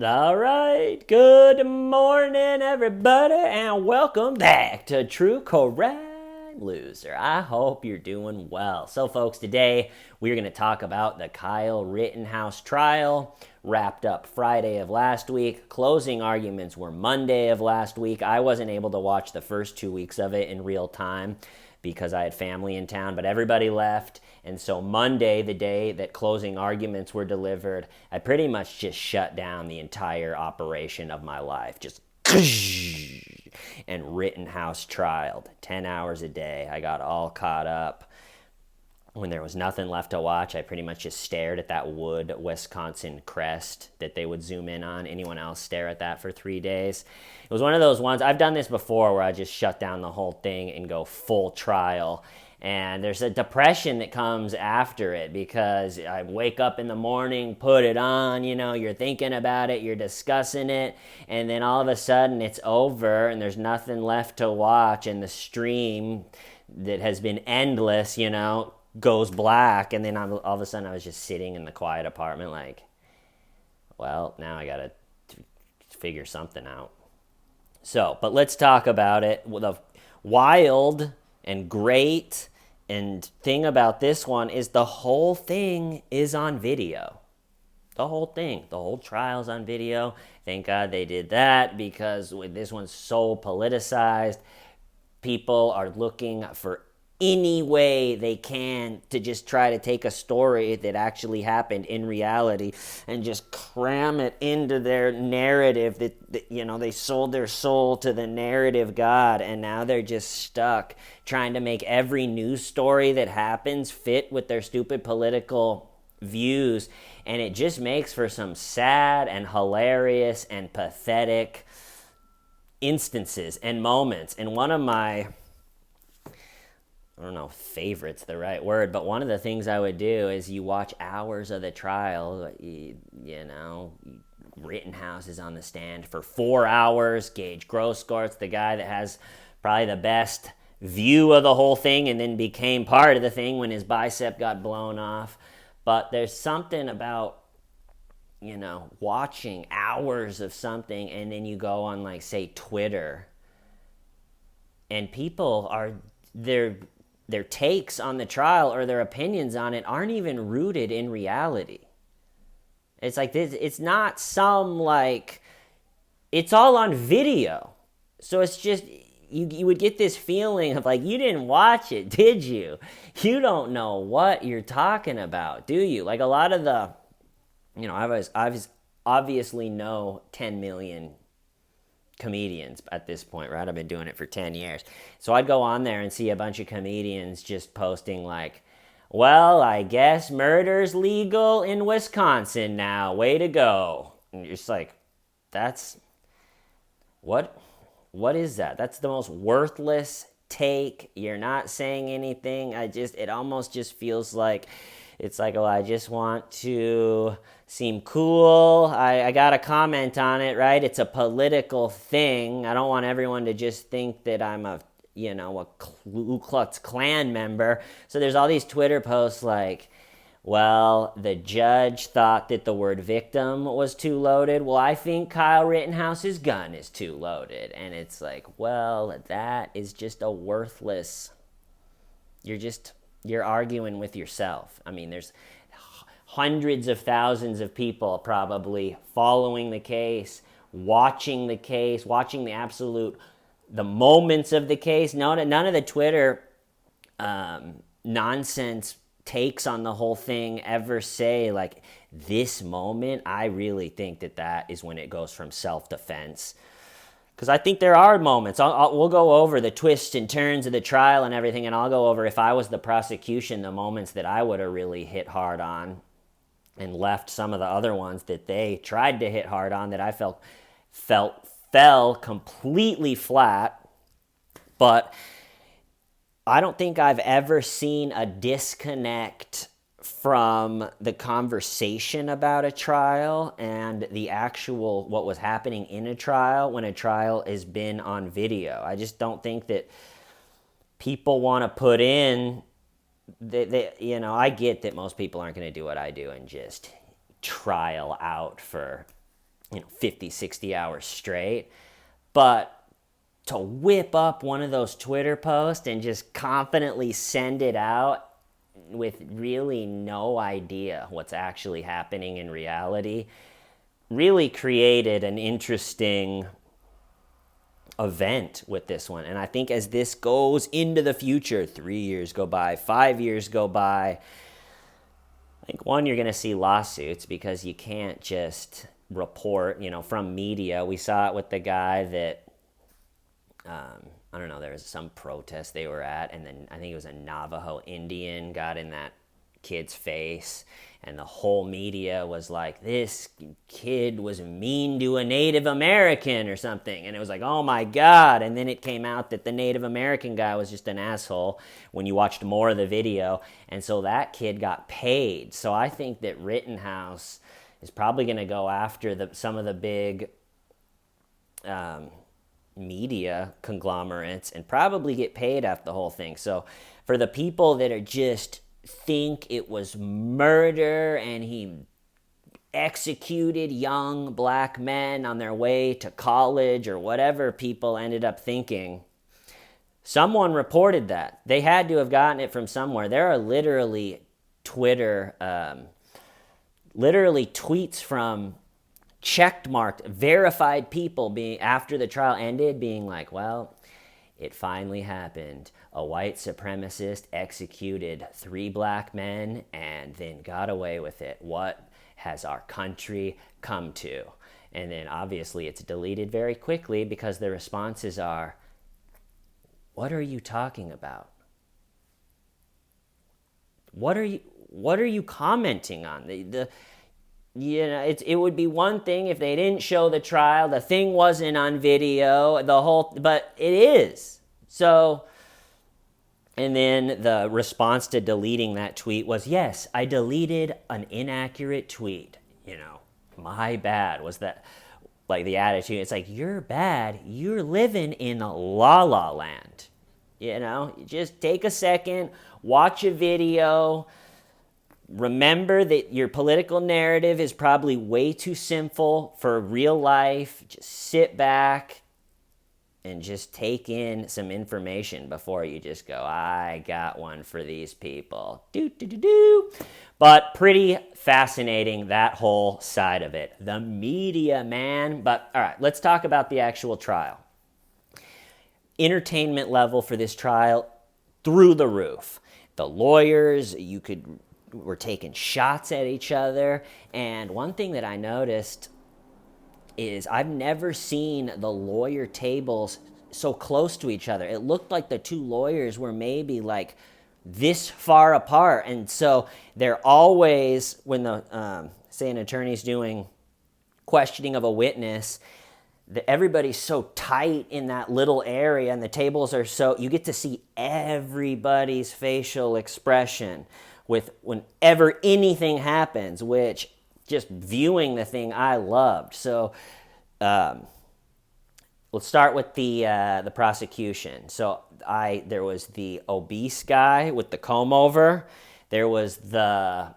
All right, good morning, everybody, and welcome back to True Crime Loser. I hope you're doing well. So, folks, today we're going to talk about the Kyle Rittenhouse trial. Wrapped up Friday of last week. Closing arguments were Monday of last week. I wasn't able to watch the first 2 weeks of it in real time because I had family in town, but everybody left. And so Monday, the day that closing arguments were delivered, I pretty much just shut down the entire operation of my life. Just and Rittenhouse trialed 10 hours a day. I got all caught up. When there was nothing left to watch, I pretty much just stared at that wood Wisconsin crest that they would zoom in on. Anyone else stare at that for 3 days? It was one of those ones, I've done this before where I just shut down the whole thing and go full trial. And there's a depression that comes after it because I wake up in the morning, put it on, you're thinking about it, you're discussing it, and then all of a sudden it's over and there's nothing left to watch, and the stream that has been endless, goes black, and then all of a sudden I was just sitting in the quiet apartment like, well, now I gotta figure something out. So, but let's talk about it. The wild and great and thing about this one is the whole thing is on video. The whole thing, the whole trial's on video. Thank God they did that because this one's so politicized. People are looking for any way they can to just try to take a story that actually happened in reality and just cram it into their narrative that they sold their soul to the narrative god, and now they're just stuck trying to make every news story that happens fit with their stupid political views, and it just makes for some sad and hilarious and pathetic instances and moments. And one of my, I don't know if favorite's the right word, but one of the things I would do is you watch hours of the trial, Rittenhouse is on the stand for 4 hours. Gaige Grossgort's the guy that has probably the best view of the whole thing and then became part of the thing when his bicep got blown off. But there's something about, watching hours of something and then you go on, like, say, Twitter, and people are, their takes on the trial or their opinions on it aren't even rooted in reality. It's like this, it's not some, like, it's all on video. So it's just, you would get this feeling of like, you didn't watch it, did you? You don't know what you're talking about, do you? Like a lot of the, I obviously know 10 million comedians at this point, right? I've been doing it for 10 years. So I'd go on there and see a bunch of comedians just posting like, well, I guess murder's legal in Wisconsin now. Way to go. And you're just like, that's, what is that? That's the most worthless take. You're not saying anything. It almost just feels like, it's like, oh, I just want to seem cool. I got to comment on it, right? It's a political thing. I don't want everyone to just think that I'm a Ku Klux Klan member. So there's all these Twitter posts like, well, the judge thought that the word victim was too loaded. Well, I think Kyle Rittenhouse's gun is too loaded. And it's like, well, that is just a worthless, you're arguing with yourself. I mean, there's hundreds of thousands of people probably following the case, watching the moments of the case. None of the Twitter nonsense takes on the whole thing ever say, like, this moment, I really think that is when it goes from self-defense. Because I think there are moments. We'll go over the twists and turns of the trial and everything, and I'll go over, if I was the prosecution, the moments that I would have really hit hard on and left some of the other ones that they tried to hit hard on that I felt fell completely flat. But I don't think I've ever seen a disconnect from the conversation about a trial and the actual what was happening in a trial when a trial has been on video. I just don't think that people want to put in I get that most people aren't going to do what I do and just trial out for 50, 60 hours straight. But to whip up one of those Twitter posts and just confidently send it out with really no idea what's actually happening in reality really created an interesting event with this one. And I think as this goes into the future, 3 years go by, 5 years go by, I think one, you're going to see lawsuits because you can't just report, from media. We saw it with the guy that, I don't know, there was some protest they were at, and then I think it was a Navajo Indian got in that kid's face, and the whole media was like, this kid was mean to a Native American or something, and it was like, oh my God. And then it came out that the Native American guy was just an asshole when you watched more of the video, and so that kid got paid. So I think that Rittenhouse is probably going to go after some of the big media conglomerates and probably get paid off the whole thing. So for the people that are just think it was murder and he executed young black men on their way to college or whatever people ended up thinking, someone reported that. They had to have gotten it from somewhere. There are literally tweets from checkmarked, verified people being after the trial ended being like, well, it finally happened. A white supremacist executed 3 black men and then got away with it. What has our country come to? And then obviously it's deleted very quickly because the responses are, what are you talking about? What are you commenting on? It would be one thing if they didn't show the trial, the thing wasn't on video, but it is. So, and then the response to deleting that tweet was, yes, I deleted an inaccurate tweet. My bad was that, like the attitude. It's like, you're bad. You're living in la la land. Just take a second, watch a video. Remember that your political narrative is probably way too simple for real life. Just sit back and just take in some information before you just go, I got one for these people. But pretty fascinating, that whole side of it. The media, man. But all right, let's talk about the actual trial. Entertainment level for this trial, through the roof. The lawyers, were taking shots at each other. And one thing that I noticed is I've never seen the lawyer tables so close to each other. It looked like the two lawyers were maybe like this far apart. And so they're always, when the, say an attorney's doing questioning of a witness, everybody's so tight in that little area and the tables are so, you get to see everybody's facial expression with whenever anything happens, which just viewing the thing I loved. So let's start with the prosecution. So there was the obese guy with the comb over. There was the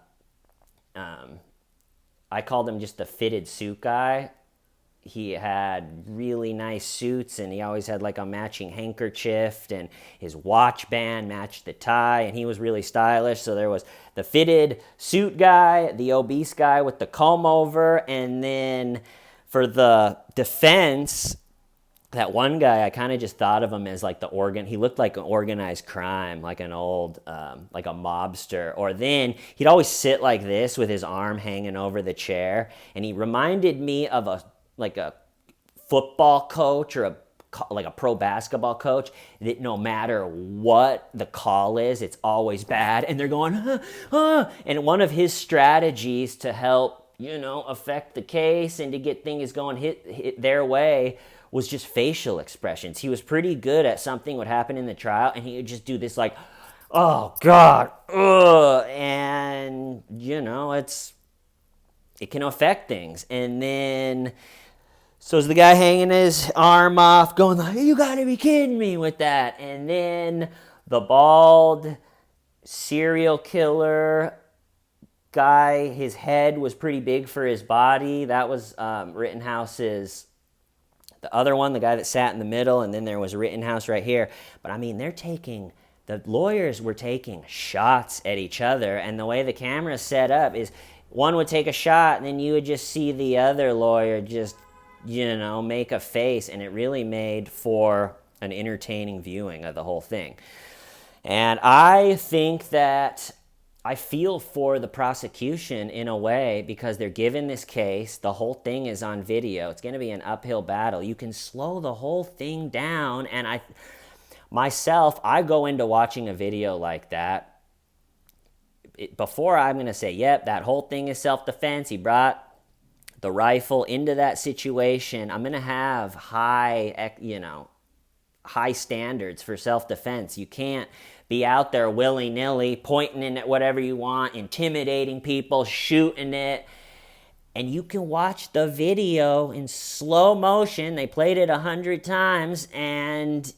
I called him just the fitted suit guy. He had really nice suits and he always had like a matching handkerchief and his watch band matched the tie and he was really stylish. So there was the fitted suit guy, the obese guy with the comb over, and then for the defense, that one guy, I kind of just thought of him as like he looked like an organized crime, like an old, like a mobster. Or then he'd always sit like this with his arm hanging over the chair. And he reminded me of a football coach or a pro basketball coach that no matter what the call is, it's always bad. And they're going, And one of his strategies to help, affect the case and to get things going hit their way was just facial expressions. He was pretty good at something would happen in the trial and he would just do this like, oh God, and it can affect things. And then so is the guy hanging his arm off going like, you gotta be kidding me with that. And then the bald serial killer guy, his head was pretty big for his body. That was Rittenhouse's, the other one, the guy that sat in the middle, and then there was Rittenhouse right here. But I mean, the lawyers were taking shots at each other, and the way the camera's set up is one would take a shot, and then you would just see the other lawyer just, make a face, and it really made for an entertaining viewing of the whole thing. And I think that I feel for the prosecution in a way, because they're given this case. The whole thing is on video. It's going to be an uphill battle. You can slow the whole thing down. And I go into watching a video like that. Before I'm going to say, yep, that whole thing is self-defense. He brought the rifle into that situation. I'm going to have high standards for self-defense. You can't be out there willy-nilly, pointing in at whatever you want, intimidating people, shooting it. And you can watch the video in slow motion. They played it 100 times, and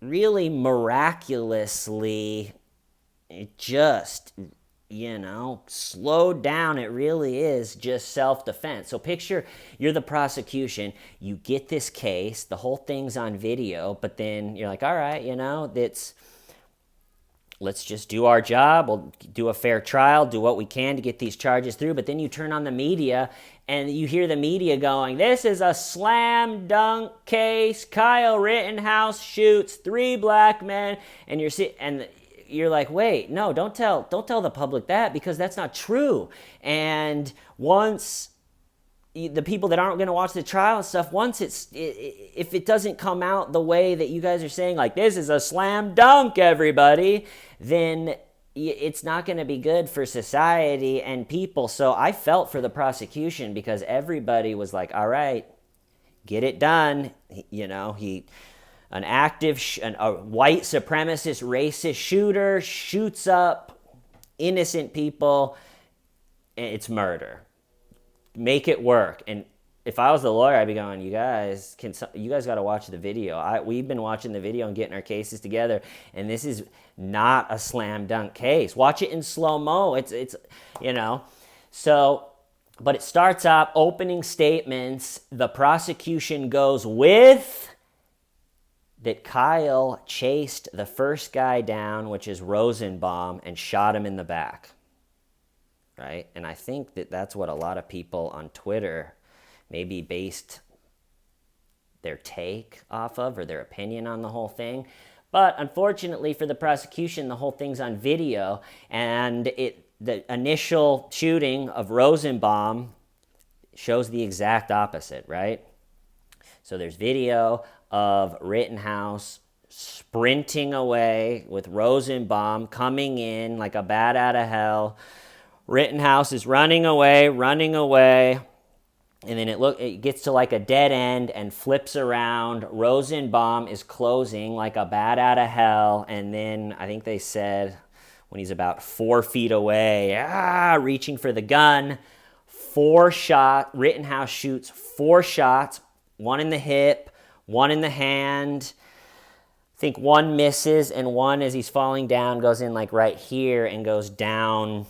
really miraculously, it just, slowed down. It really is just self-defense. So picture you're the prosecution, you get this case, the whole thing's on video, but then you're like, all right, let's just do our job. We'll do a fair trial, do what we can to get these charges through. But then you turn on the media, and you hear the media going, this is a slam dunk case. Kyle Rittenhouse shoots 3 black men. And you're like, wait, no, don't tell the public that, because that's not true. And once the people that aren't going to watch the trial and stuff, if it doesn't come out the way that you guys are saying, like, this is a slam dunk, everybody, then it's not going to be good for society and people. So I felt for the prosecution, because everybody was like, all right, get it done. A white supremacist, racist shooter shoots up innocent people. It's murder. Make it work. And if I was the lawyer, I'd be going, you guys got to watch the video. We've been watching the video and getting our cases together, and this is not a slam dunk case. Watch it in slow-mo. So, but it starts off, opening statements. The prosecution goes with that Kyle chased the first guy down, which is Rosenbaum, and shot him in the back. Right? And I think that's what a lot of people on Twitter maybe based their take off of, or their opinion on the whole thing. But unfortunately for the prosecution, the whole thing's on video, and the initial shooting of Rosenbaum shows the exact opposite, right? So there's video of Rittenhouse sprinting away with Rosenbaum coming in like a bat out of hell. Rittenhouse is running away, and then it gets to like a dead end and flips around. Rosenbaum is closing like a bat out of hell, and then I think they said when he's about 4 feet away, reaching for the gun, 4 shots. Rittenhouse shoots 4 shots, 1 in the hip, 1 in the hand. I think 1 misses, and 1, as he's falling down, goes in like right here and goes down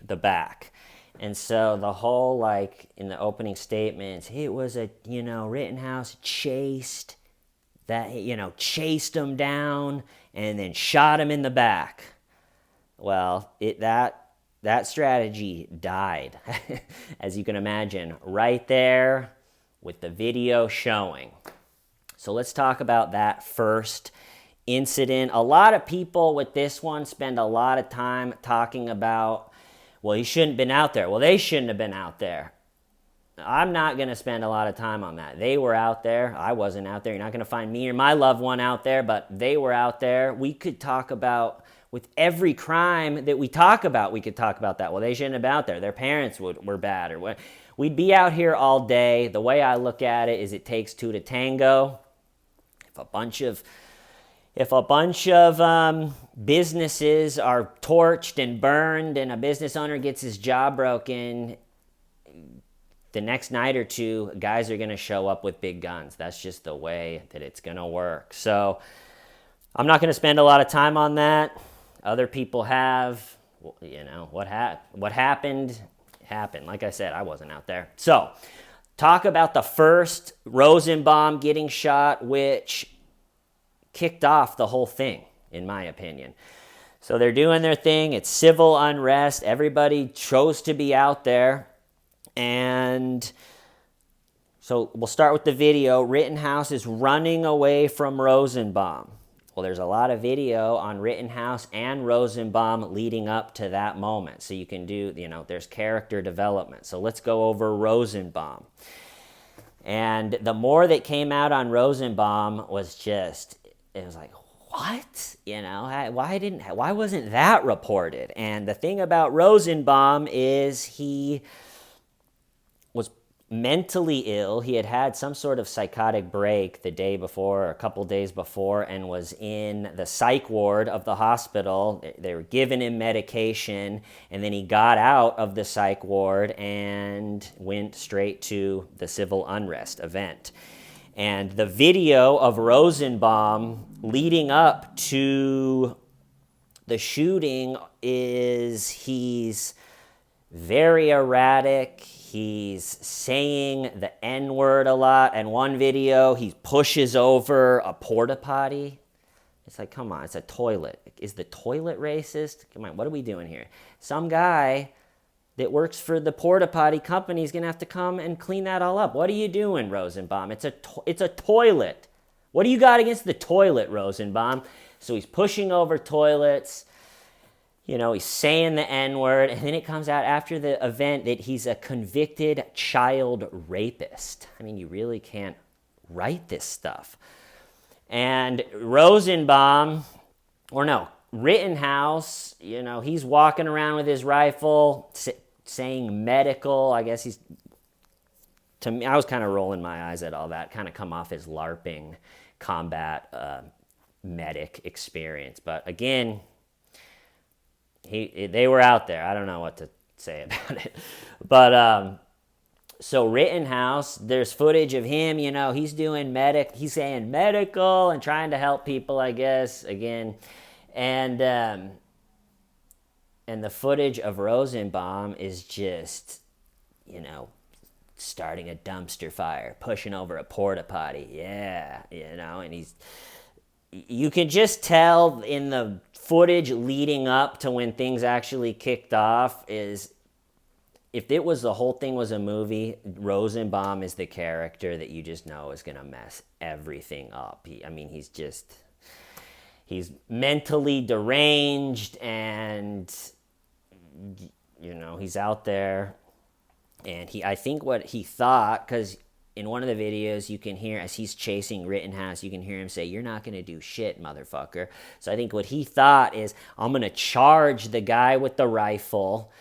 the back. And so the whole, like, in the opening statements, it was Rittenhouse chased him down and then shot him in the back. Well, that strategy died, as you can imagine, right there with the video showing. So let's talk about that first incident. A lot of people with this one spend a lot of time talking about, well, he shouldn't have been out there. Well, they shouldn't have been out there. I'm not going to spend a lot of time on that. They were out there. I wasn't out there. You're not going to find me or my loved one out there, but they were out there. We could talk about, with every crime that we talk about, we could talk about that. Well, they shouldn't have been out there. Their parents were bad. Or what. We'd be out here all day. The way I look at it is it takes 2 to tango. If a bunch of businesses are torched and burned, and a business owner gets his job broken, the next night or 2, guys are going to show up with big guns. That's just the way that it's going to work. So I'm not going to spend a lot of time on that. Other people have. you know, what happened happened. Like I said, I wasn't out there. So, talk about the first Rosenbaum getting shot, which kicked off the whole thing, in my opinion. So they're doing their thing. It's civil unrest. Everybody chose to be out there. And so we'll start with the video. Rittenhouse is running away from Rosenbaum. Well, there's a lot of video on Rittenhouse and Rosenbaum leading up to that moment. So you can do, you know, there's character development. So let's go over Rosenbaum. And the more that came out on Rosenbaum was just, it was like, what? You know, why wasn't that reported? And the thing about Rosenbaum is he was mentally ill. He had some sort of psychotic break the day before or a couple days before and was in the psych ward of the hospital. They were giving him medication, and then he got out of the psych ward and went straight to the civil unrest event. And the video of Rosenbaum leading up to the shooting is he's very erratic. He's saying the N-word a lot. And one video, he pushes over a porta potty. It's like, come on, it's a toilet. Is the toilet racist? Come on, what are we doing here? Some guy that works for the porta potty company is going to have to come and clean that all up. What are you doing, Rosenbaum? It's a toilet. What do you got against the toilet, Rosenbaum? So he's pushing over toilets. You know, he's saying the N-word, and then it comes out after the event that he's a convicted child rapist. I mean, you really can't write this stuff. And Rittenhouse, you know, he's walking around with his rifle, saying medical. I guess to me, I was kind of rolling my eyes at all that, kind of come off as LARPing combat medic experience. But again, they were out there. I don't know what to say about it. But so Rittenhouse, there's footage of him, you know, he's saying medical and trying to help people, I guess, again. And the footage of Rosenbaum is just, you know, starting a dumpster fire, pushing over a porta potty. Yeah, you know, and you can just tell in the footage leading up to when things actually kicked off is, if the whole thing was a movie, Rosenbaum is the character that you just know is going to mess everything up. He's mentally deranged, and, you know, he's out there, and I think what he thought, because in one of the videos you can hear, as he's chasing Rittenhouse, you can hear him say, "You're not going to do shit, motherfucker." So I think what he thought is, I'm going to charge the guy with the rifle,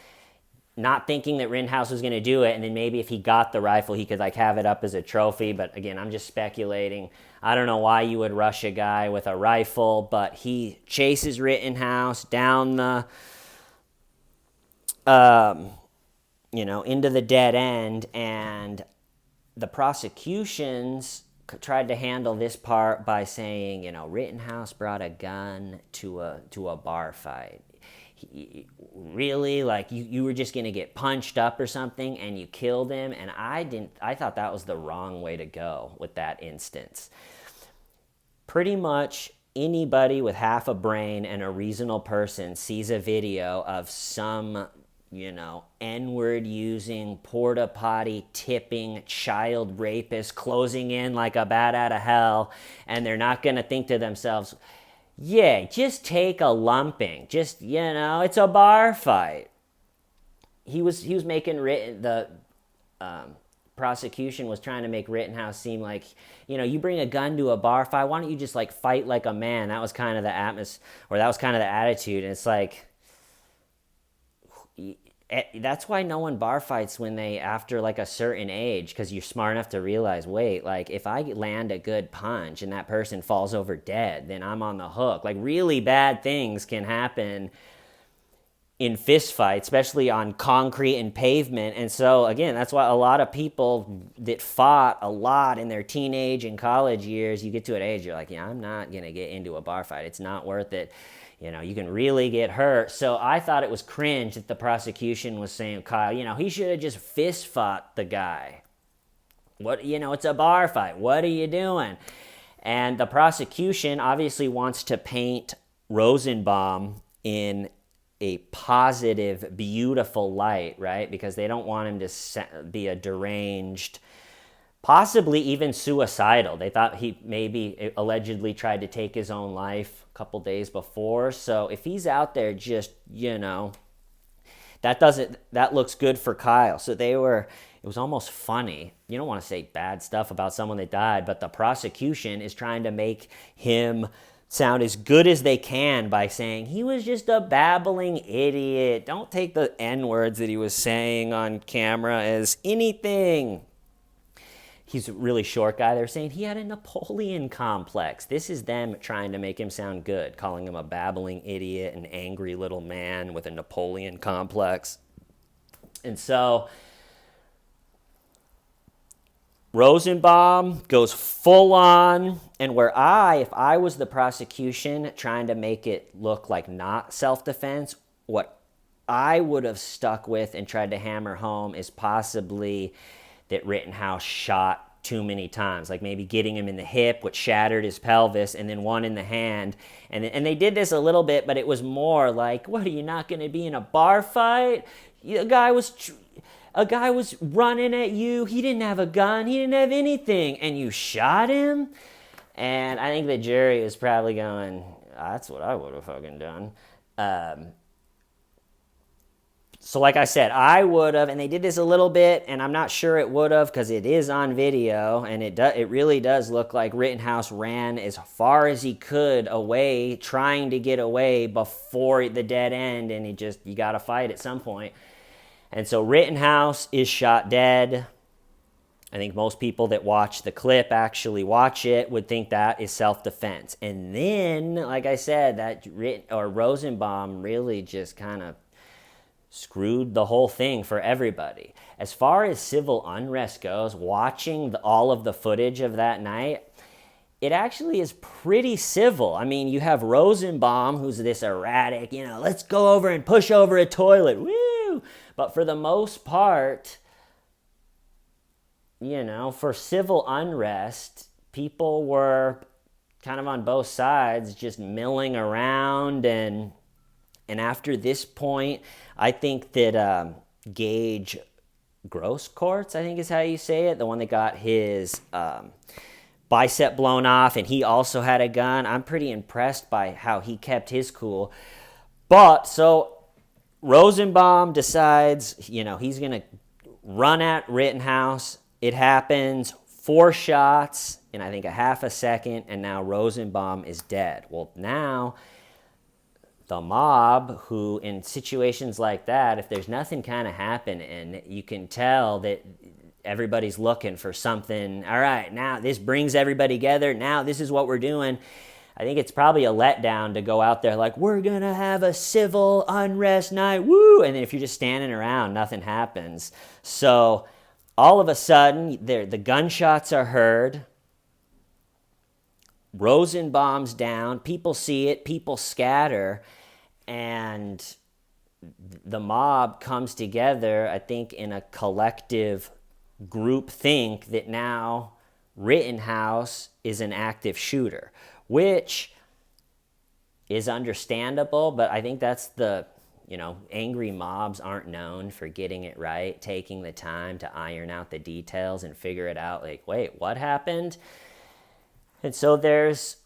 not thinking that Rittenhouse was going to do it, and then maybe if he got the rifle, he could like have it up as a trophy. But again, I'm just speculating. I don't know why you would rush a guy with a rifle, but he chases Rittenhouse down the, into the dead end, and the prosecutions tried to handle this part by saying, you know, Rittenhouse brought a gun to a bar fight. Really, like you were just going to get punched up or something and you killed him. And I thought that was the wrong way to go with that instance. Pretty much anybody with half a brain and a reasonable person sees a video of some, you know, N-word using, porta potty tipping, child rapist closing in like a bat out of hell, and they're not going to think to themselves, yeah, just take a lumping. Just, you know, it's a bar fight. He was making the prosecution was trying to make Rittenhouse seem like, you know, you bring a gun to a bar fight, why don't you just like fight like a man? That was kind of the that was kind of the attitude. And it's like, that's why no one bar fights when they after like a certain age, because you're smart enough to realize, wait, like if I land a good punch and that person falls over dead, then I'm on the hook. Like really bad things can happen in fist fights, especially on concrete and pavement. And so again, that's why a lot of people that fought a lot in their teenage and college years, you get to an age, you're like, yeah, I'm not going to get into a bar fight. It's not worth it. You can really get hurt. So I thought it was cringe that the prosecution was saying, Kyle, he should have just fist fought the guy. It's a bar fight. What are you doing? And the prosecution obviously wants to paint Rosenbaum in a positive, beautiful light, right? Because they don't want him to be a deranged, possibly even suicidal. They thought he maybe allegedly tried to take his own life a couple days before. So if he's out there just, that looks good for Kyle. So it was almost funny. You don't want to say bad stuff about someone that died, but the prosecution is trying to make him sound as good as they can by saying he was just a babbling idiot. Don't take the N-words that he was saying on camera as anything. He's a really short guy. They're saying he had a Napoleon complex. This is them trying to make him sound good, calling him a babbling idiot, an angry little man with a Napoleon complex. And so Rosenbaum goes full on, and if I was the prosecution trying to make it look like not self-defense, what I would have stuck with and tried to hammer home is possibly that Rittenhouse shot too many times, like maybe getting him in the hip, which shattered his pelvis, and then one in the hand. And they did this a little bit, but it was more like, what, are you not going to be in a bar fight? A guy was running at you. He didn't have a gun. He didn't have anything. And you shot him? And I think the jury was probably going, that's what I would have fucking done. So like I said, I would have, and they did this a little bit, and I'm not sure it would have because it is on video, and it really does look like Rittenhouse ran as far as he could away, trying to get away before the dead end, and you got to fight at some point. And so Rittenhouse is shot dead. I think most people that watch the clip actually watch it would think that is self-defense. And then, like I said, Rosenbaum really just kind of screwed the whole thing for everybody. As far as civil unrest goes, watching all of the footage of that night, it actually is pretty civil. I mean, you have Rosenbaum, who's this erratic, let's go over and push over a toilet, woo! But for the most part, for civil unrest, people were kind of on both sides, just milling around. And after this point, I think that Gaige Grosskreutz, I think is how you say it, the one that got his bicep blown off, and he also had a gun. I'm pretty impressed by how he kept his cool. But so Rosenbaum decides, he's going to run at Rittenhouse. It happens, 4 shots in I think a half a second, and now Rosenbaum is dead. Well, now the mob, who in situations like that, if there's nothing kind of happening, you can tell that everybody's looking for something. All right, now this brings everybody together. Now this is what we're doing. I think it's probably a letdown to go out there like, we're going to have a civil unrest night, woo! And then if you're just standing around, nothing happens. So all of a sudden, the gunshots are heard. Rosenbaum's down. People see it. People scatter. And the mob comes together, I think, in a collective group think that now Rittenhouse is an active shooter, which is understandable, but I think that's angry mobs aren't known for getting it right, taking the time to iron out the details and figure it out, like, wait, what happened? And so there's,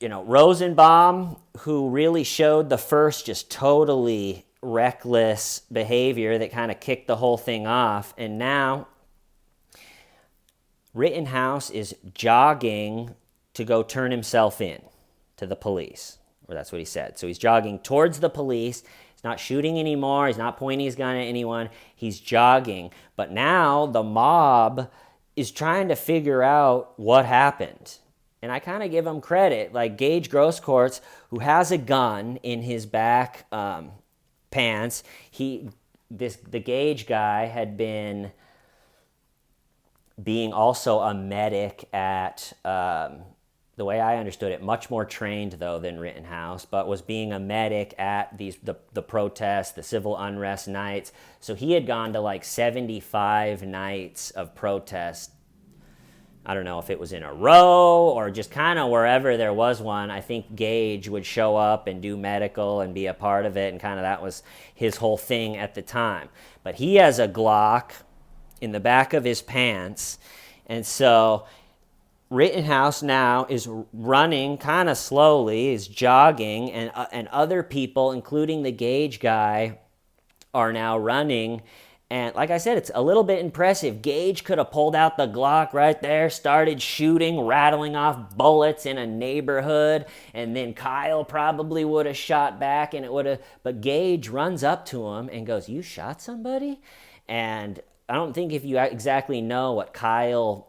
Rosenbaum, who really showed the first just totally reckless behavior that kind of kicked the whole thing off, and now Rittenhouse is jogging to go turn himself in to the police, or that's what he said. So he's jogging towards the police. He's not shooting anymore. He's not pointing his gun at anyone. He's jogging. But now the mob is trying to figure out what happened. And I kind of give him credit. Like Gaige Grosskreutz, who has a gun in his back pants. The Gaige guy had been being also a medic at the way I understood it, much more trained though than Rittenhouse, but was being a medic at the protests, the civil unrest nights. So he had gone to like 75 nights of protest. I don't know if it was in a row or just kind of wherever there was one. I think Gaige would show up and do medical and be a part of it, and kind of that was his whole thing at the time. But he has a Glock in the back of his pants, and so Rittenhouse now is running kind of slowly, is jogging, and other people, including the Gaige guy, are now running. And like I said, it's a little bit impressive. Gaige could have pulled out the Glock right there, started shooting, rattling off bullets in a neighborhood, and then Kyle probably would have shot back, and it would have. But Gaige runs up to him and goes, "You shot somebody?" And I don't think if you exactly know what Kyle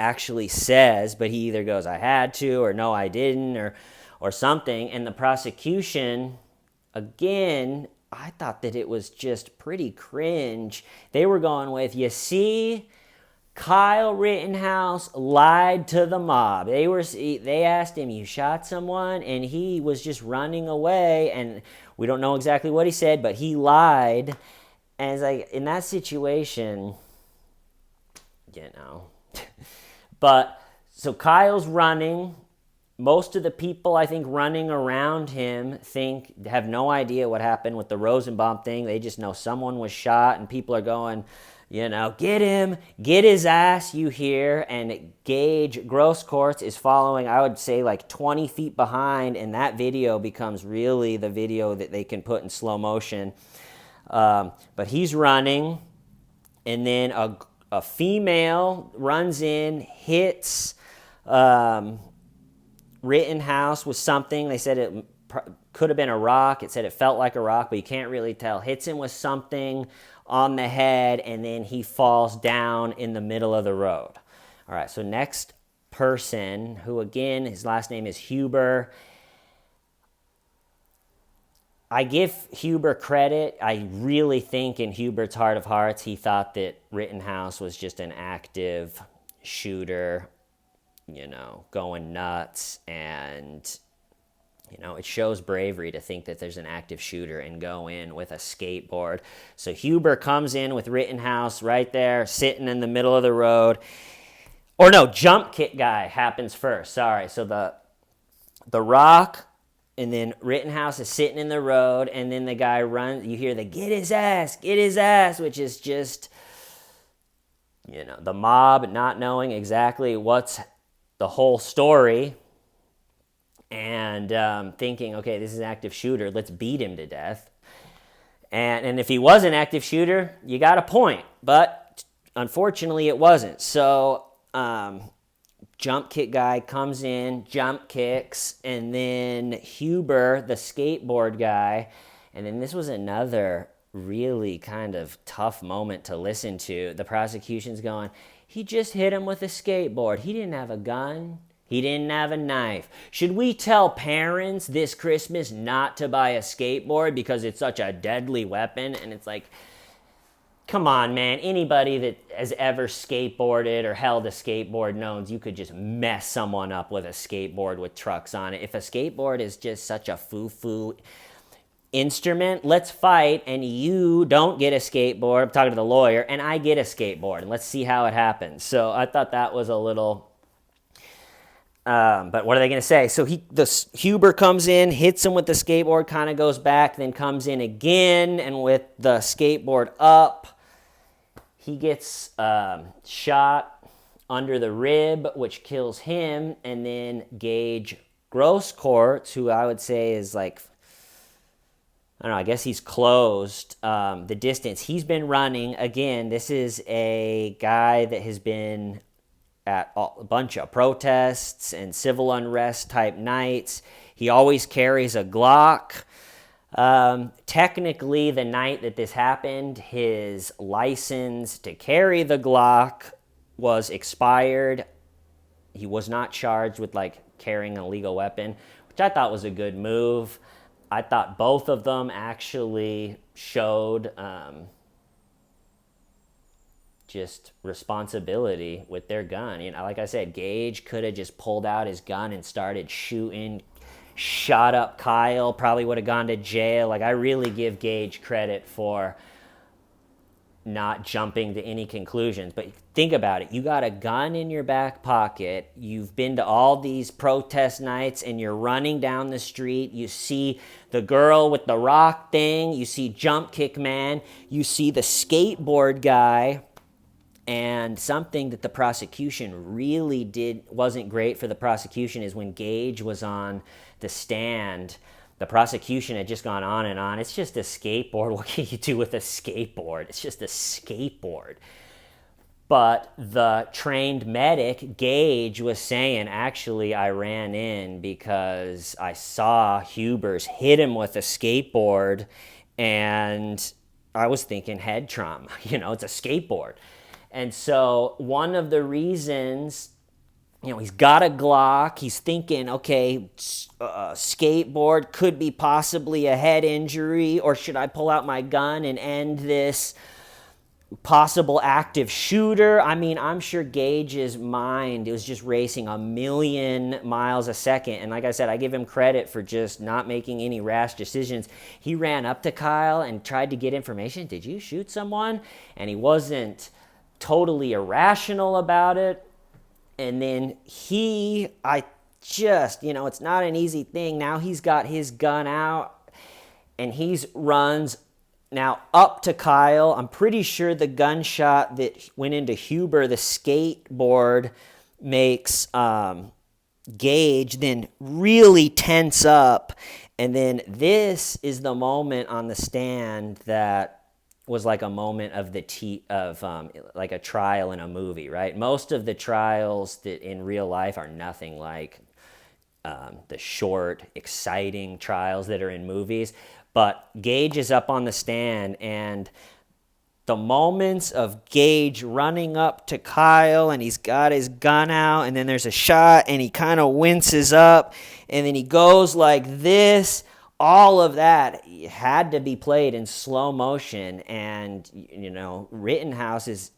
actually says, but he either goes, "I had to," or "No, I didn't," or something. And the prosecution, again, I thought that it was just pretty cringe. They were going with, "You see, Kyle Rittenhouse lied to the mob." They asked him, "You shot someone?" And he was just running away, and we don't know exactly what he said, but he lied. And it's like, in that situation, you know. But so Kyle's running. Most of the people, I think, running around him have no idea what happened with the Rosenbaum thing. They just know someone was shot, and people are going, "Get him, get his ass," you hear. And Gaige Grosskreutz is following, I would say, like 20 feet behind, and that video becomes really the video that they can put in slow motion. But he's running, and then a female runs in, hits Rittenhouse with something. They said it could have been a rock. It said it felt like a rock, but you can't really tell. Hits him with something on the head, and then he falls down in the middle of the road. All right, so next person, who again, his last name is Huber. I give Huber credit. I really think in Huber's heart of hearts, he thought that Rittenhouse was just an active shooter, going nuts. And, it shows bravery to think that there's an active shooter and go in with a skateboard. So Huber comes in with Rittenhouse right there, sitting in the middle of the road. Or no, jump kick guy happens first. Sorry. So the rock, and then Rittenhouse is sitting in the road, and then the guy runs. You hear the get his ass, which is just, the mob not knowing exactly what's the whole story, and thinking, okay, this is an active shooter, let's beat him to death. And if he was an active shooter, you got a point. But unfortunately, it wasn't. So jump kick guy comes in, jump kicks, and then Huber, the skateboard guy, and then this was another really kind of tough moment to listen to. The prosecution's going, "He just hit him with a skateboard. He didn't have a gun. He didn't have a knife. Should we tell parents this Christmas not to buy a skateboard because it's such a deadly weapon?" And it's like, come on, man. Anybody that has ever skateboarded or held a skateboard knows you could just mess someone up with a skateboard with trucks on it. If a skateboard is just such a foo-foo instrument, let's fight, and you don't get a skateboard. I'm talking to the lawyer, and I get a skateboard, and let's see how it happens. So I thought that was a little... but what are they going to say? So Huber comes in, hits him with the skateboard, kind of goes back, then comes in again, and with the skateboard up, he gets shot under the rib, which kills him, and then Gaige Grosskreutz, who I would say is like, I don't know, I guess he's closed the distance. He's been running. Again, this is a guy that has been at a bunch of protests and civil unrest type nights. He always carries a Glock. Technically, the night that this happened, his license to carry the Glock was expired. He was not charged with carrying an illegal weapon, which I thought was a good move. I thought both of them actually showed just responsibility with their gun. You know, like I said, Gaige could have just pulled out his gun and started shooting, shot up Kyle, probably would have gone to jail. Like, I really give Gaige credit for not jumping to any conclusions. But think about it. You got a gun in your back pocket. You've been to all these protest nights and you're running down the street. You see the girl with the rock thing. You see Jump Kick Man. You see the skateboard guy. And something that the prosecution really wasn't great for the prosecution is when Gaige was on the stand, the prosecution had just gone on and on. It's just a skateboard. What can you do with a skateboard? It's just a skateboard. But the trained medic, Gaige, was saying, actually, I ran in because I saw Hubers hit him with a skateboard, and I was thinking head trauma. You know, it's a skateboard. And so one of the reasons, you know, he's got a Glock. He's thinking, okay, skateboard could be possibly a head injury, or should I pull out my gun and end this possible active shooter? I mean, I'm sure Gaige's mind, it was just racing a million miles a second. And like I said, I give him credit for just not making any rash decisions. He ran up to Kyle and tried to get information. Did you shoot someone? And he wasn't totally irrational about it. And then you know, it's not an easy thing. Now he's got his gun out and runs now up to Kyle. I'm pretty sure the gunshot that went into Huber, the skateboard, makes Gaige then really tense up. And then this is the moment on the stand that was like a moment of like a trial in a movie, right? Most of the trials that in real life are nothing like the short, exciting trials that are in movies. But Gaige is up on the stand, and the moments of Gaige running up to Kyle, and he's got his gun out, and then there's a shot, and he kind of winces up, and then he goes like this. All of that had to be played in slow motion, and, you know, Rittenhouse is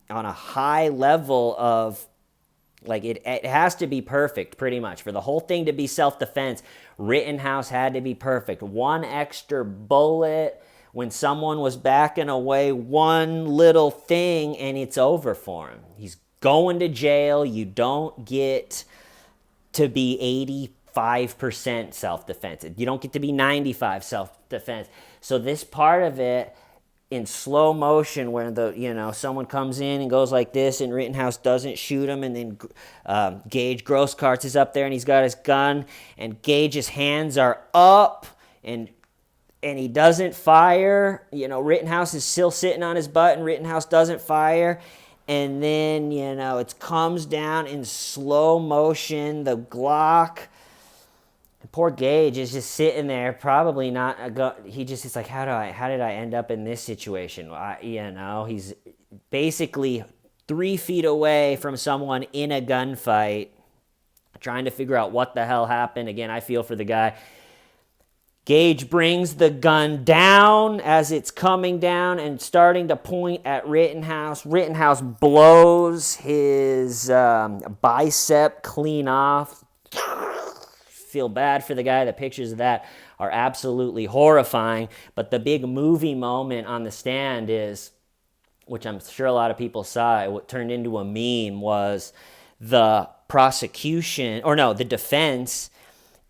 on a high level of, like, it has to be perfect, pretty much. For the whole thing to be self-defense, Rittenhouse had to be perfect. One extra bullet when someone was backing away, one little thing, and it's over for him. He's going to jail. You don't get to be 85% self-defense. You don't get to be 95 self-defense. So this part of it in slow motion, where someone comes in and goes like this, and Rittenhouse doesn't shoot him, and then Gaige Grosskarts is up there and he's got his gun, and Gaige's hands are up, and he doesn't fire. You know, Rittenhouse is still sitting on his butt, and Rittenhouse doesn't fire. And then, you know, it comes down in slow motion, the Glock. Poor Gaige is just sitting there, probably not. It's like, how did I end up in this situation? He's basically 3 feet away from someone in a gunfight, trying to figure out what the hell happened. Again, I feel for the guy. Gaige brings the gun down as it's coming down and starting to point at Rittenhouse. Rittenhouse blows his bicep clean off. Feel bad for the guy. The pictures of that are absolutely horrifying. But the big movie moment on the stand is, which I'm sure a lot of people saw, what turned into a meme, was the defense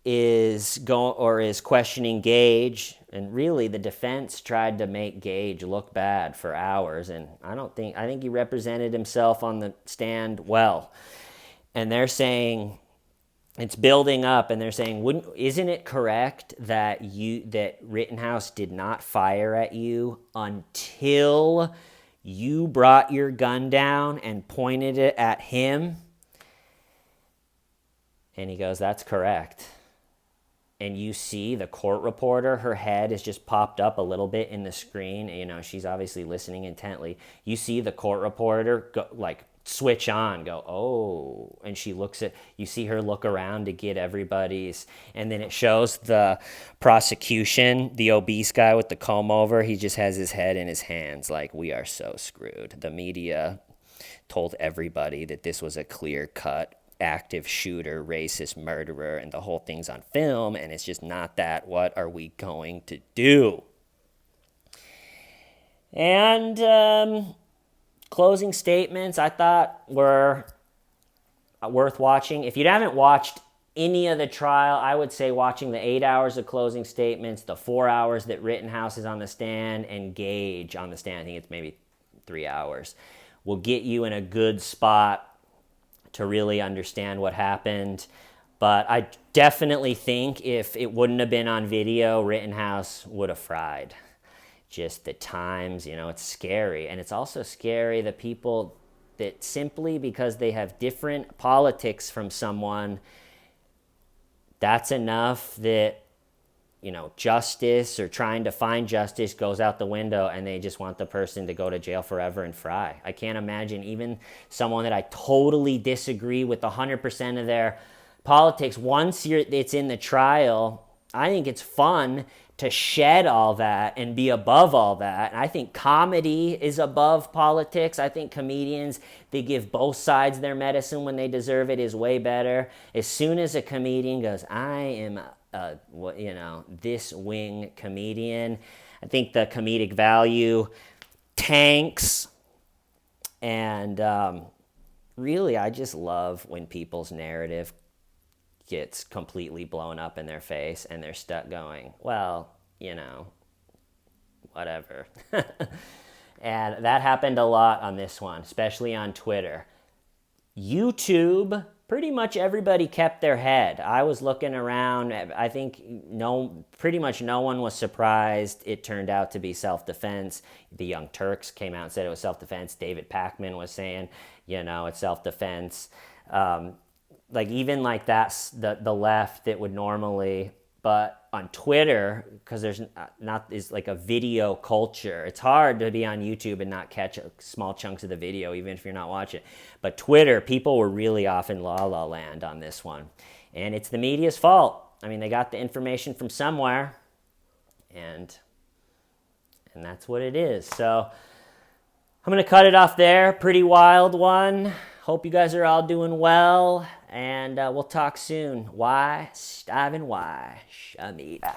is questioning Gaige, and really the defense tried to make Gaige look bad for hours, and I think he represented himself on the stand well. And they're saying, it's building up, and they're saying, isn't it correct that Rittenhouse did not fire at you until you brought your gun down and pointed it at him? And he goes, that's correct. And you see the court reporter, her head is just popped up a little bit in the screen. You know, she's obviously listening intently. You see the court reporter switch on, go, oh, and she looks at, you see her look around to get everybody's, and then it shows the prosecution, the obese guy with the comb over, he just has his head in his hands like, we are so screwed. The media told everybody that this was a clear-cut active shooter, racist murderer, and the whole thing's on film, and it's just not that. What are we going to do? And closing statements I thought were worth watching. If you haven't watched any of the trial, I would say watching the 8 hours of closing statements, the 4 hours that Rittenhouse is on the stand, and Gaige on the stand, I think it's maybe 3 hours, will get you in a good spot to really understand what happened. But I definitely think if it wouldn't have been on video, Rittenhouse would have fried. Just the times, it's scary. And it's also scary the people that simply because they have different politics from someone, that's enough that, justice or trying to find justice goes out the window and they just want the person to go to jail forever and fry. I can't imagine even someone that I totally disagree with 100% of their politics. Once it's in the trial, I think it's fun to shed all that and be above all that. And I think comedy is above politics. I think comedians, they give both sides their medicine when they deserve it, is way better. As soon as a comedian goes, I am this wing comedian, I think the comedic value tanks. And really, I just love when people's narrative gets completely blown up in their face and they're stuck going, well, whatever. And that happened a lot on this one, especially on Twitter. YouTube, pretty much everybody kept their head. I was looking around. I think pretty much no one was surprised it turned out to be self-defense. The Young Turks came out and said it was self-defense. David Pakman was saying, it's self-defense. Even like that's the left that would normally, but on Twitter, because there's is like a video culture, it's hard to be on YouTube and not catch small chunks of the video, even if you're not watching. But Twitter, people were really off in la la land on this one. And it's the media's fault. I mean, they got the information from somewhere, and that's what it is. So I'm going to cut it off there. Pretty wild one. Hope you guys are all doing well, and we'll talk soon. Why? Shamita.